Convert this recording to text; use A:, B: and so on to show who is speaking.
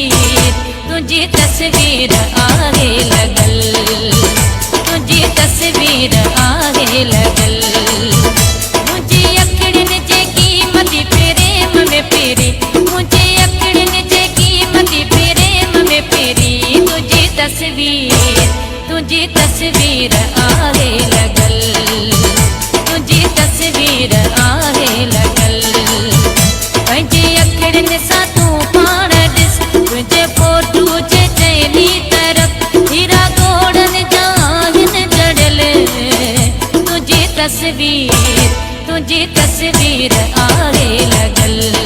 A: तस्वीर, तुझी तस्वीर आगे लगल, तुझी तस्वीर आगे लगल। मुझे अखड़न जे कीमत प्रेम में पेरी, मुझे अखड़न जे कीमत प्रेम में पेरी। तुझी तस्वीर आगे लगल, तुझी तस्वीर आगे लगल। पंहिंजे अखड़न सां तूं पाण ॾिस, तुंहिंजे फोटू जे चइनी तरफ़ हीरा गोड़न जा आहिनि जड़ियल। तुझी तस्वीर आगे लगल।